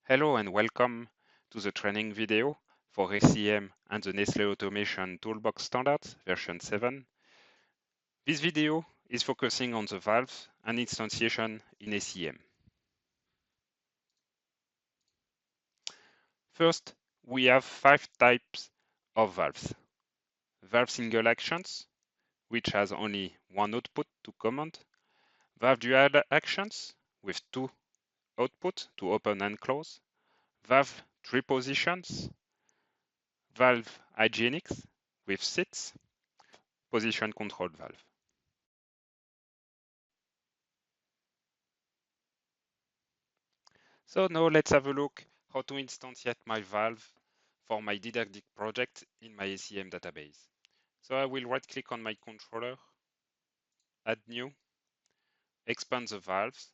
Hello and welcome to the training video for ACM and the Nestlé Automation Toolbox Standards version 7. This video is focusing on the valves and instantiation in ACM. First, we have 5 types of valves. Valve single actions, which has only one output to command. Valve dual actions with 2 outputs to open and close. Valve 3 positions. Valve hygienics with seats. Position control valve. So now let's have a look how to instantiate my valve for my didactic project in my ACM database. So I will right click on my controller, add new, expand the valves.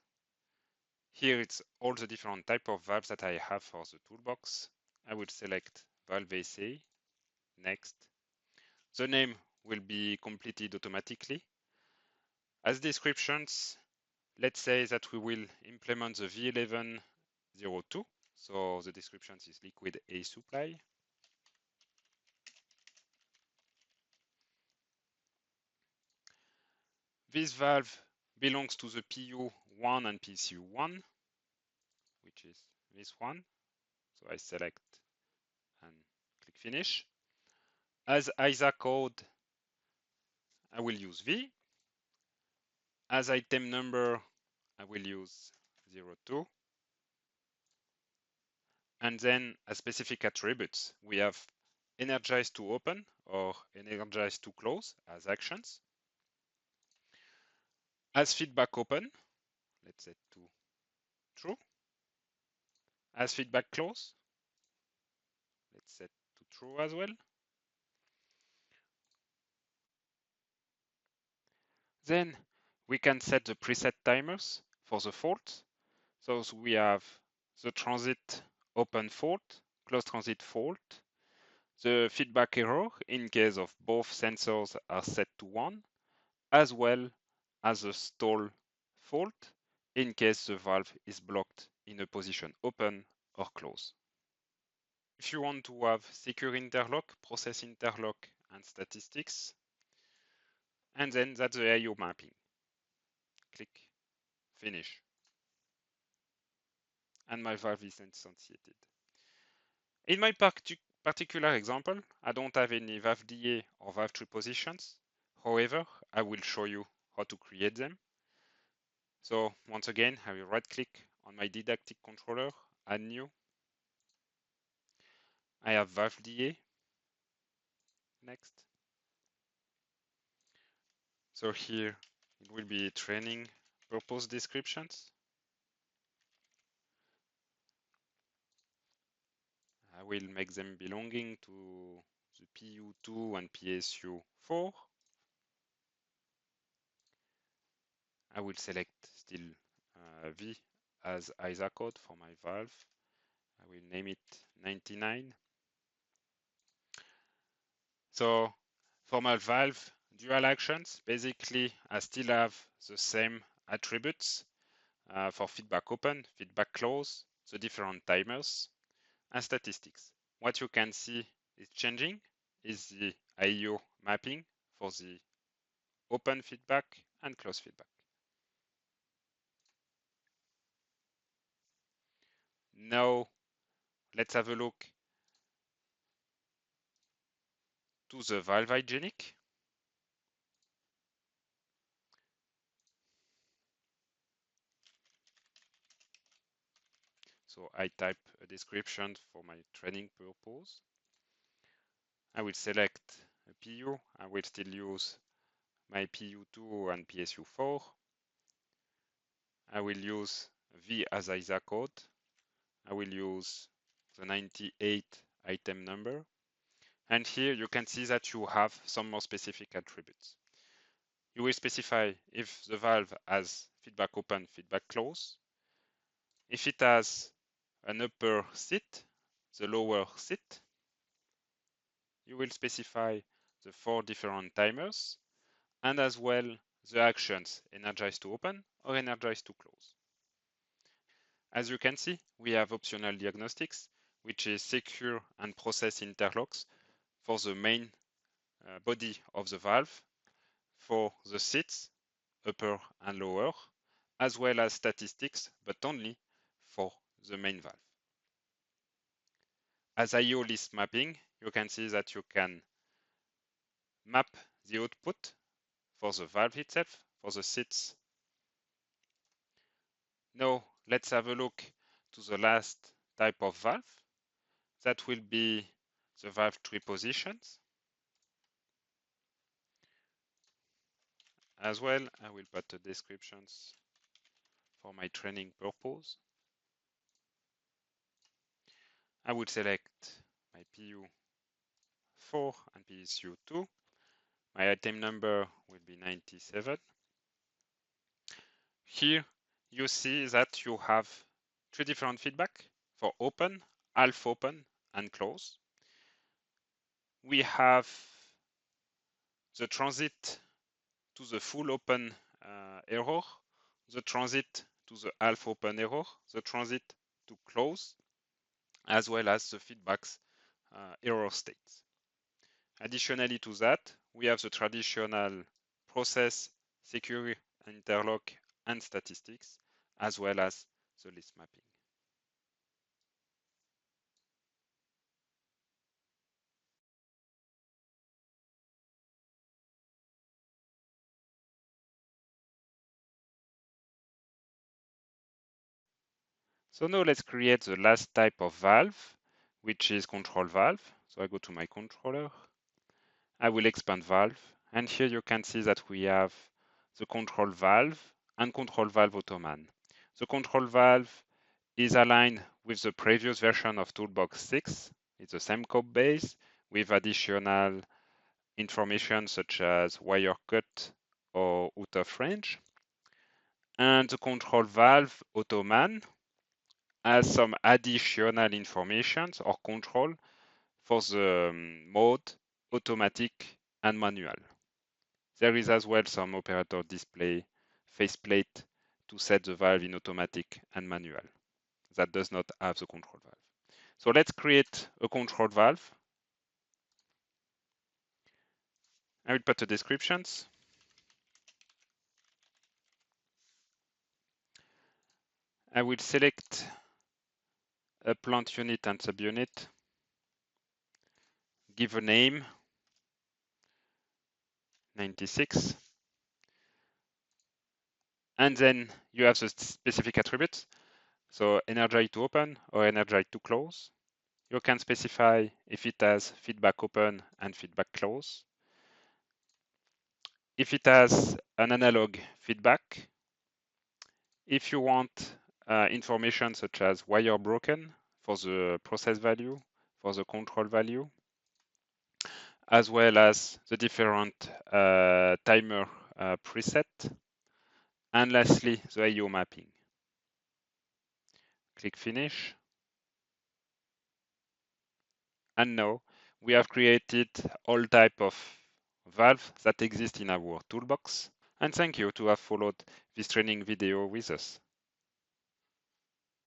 Here it's all the different type of valves that I have for the toolbox. I will select valve AC, next. The name will be completed automatically. As descriptions, let's say that we will implement the V1102. So the description is liquid A supply. This valve belongs to the PU1 and PCU1, which is this one. So I select and click finish. As ISA code, I will use V. As item number, I will use 02. And then as specific attributes, we have energize to open or energize to close as actions. As feedback open, let's set to true. As feedback close, let's set to true as well. Then we can set the preset timers for the fault. So we have the transit open fault, close transit fault, the feedback error in case of both sensors are set to 1, as well as the stall fault in case the valve is blocked in a position open or close. If you want to have secure interlock, process interlock, and statistics, and then that's the IO mapping. Click finish. And my valve is instantiated. In my particular example, I don't have any valve DA or valve tree positions. However, I will show you how to create them. So once again, I will right click on my didactic controller, add new. I have valve DA. Next. So here it will be training purpose descriptions. I will make them belonging to the PU2 and PSU4. I will select still V as ISA code for my valve. I will name it 99. So for my valve dual actions, basically I still have the same attributes for feedback open, feedback close, the different timers, and statistics. What you can see is changing is the IO mapping for the open feedback and close feedback. Now let's have a look to the valve hygienic. So I type a description for my training purpose. I will select a PU. I will still use my PU2 and PSU4. I will use V as ISA code. I will use the 98 item number. And here you can see that you have some more specific attributes. You will specify if the valve has feedback open, feedback close. If it has an upper seat, the lower seat. You will specify the 4 different timers and as well the actions energize to open or energize to close. As you can see, we have optional diagnostics, which is secure and process interlocks for the main body of the valve, for the seats, upper and lower, as well as statistics, but only for the main valve. As IO list mapping, you can see that you can map the output for the valve itself, for the seats. Now, let's have a look to the last type of valve. That will be the valve tree positions. As well, I will put the descriptions for my training purpose. I would select my PU4 and PSU2. My item number will be 97. Here, you see that you have three different feedback for open, half open, and close. We have the transit to the full open error, the transit to the half open error, the transit to close, as well as the feedbacks error states. Additionally to that, we have the traditional process, secure, interlock, and statistics, as well as the list mapping. So now let's create the last type of valve, which is control valve. So I go to my controller. I will expand valve. And here you can see that we have the control valve and control valve automan. The control valve is aligned with the previous version of Toolbox 6. It's the same code base with additional information such as wire cut or out of range. And the control valve automan has some additional information or control for the mode, automatic, and manual. There is as well some operator display faceplate to set the valve in automatic and manual. That does not have the control valve. So let's create a control valve. I will put the descriptions. I will select a plant unit and subunit, give a name, 96, and then you have the specific attributes. So energize to open or energize to close. You can specify if it has feedback open and feedback close. If it has an analog feedback, if you want information such as wire broken for the process value, for the control value, as well as the different timer preset, and lastly, the IO mapping. Click Finish. And now we have created all type of valve that exist in our toolbox. And thank you to have followed this training video with us.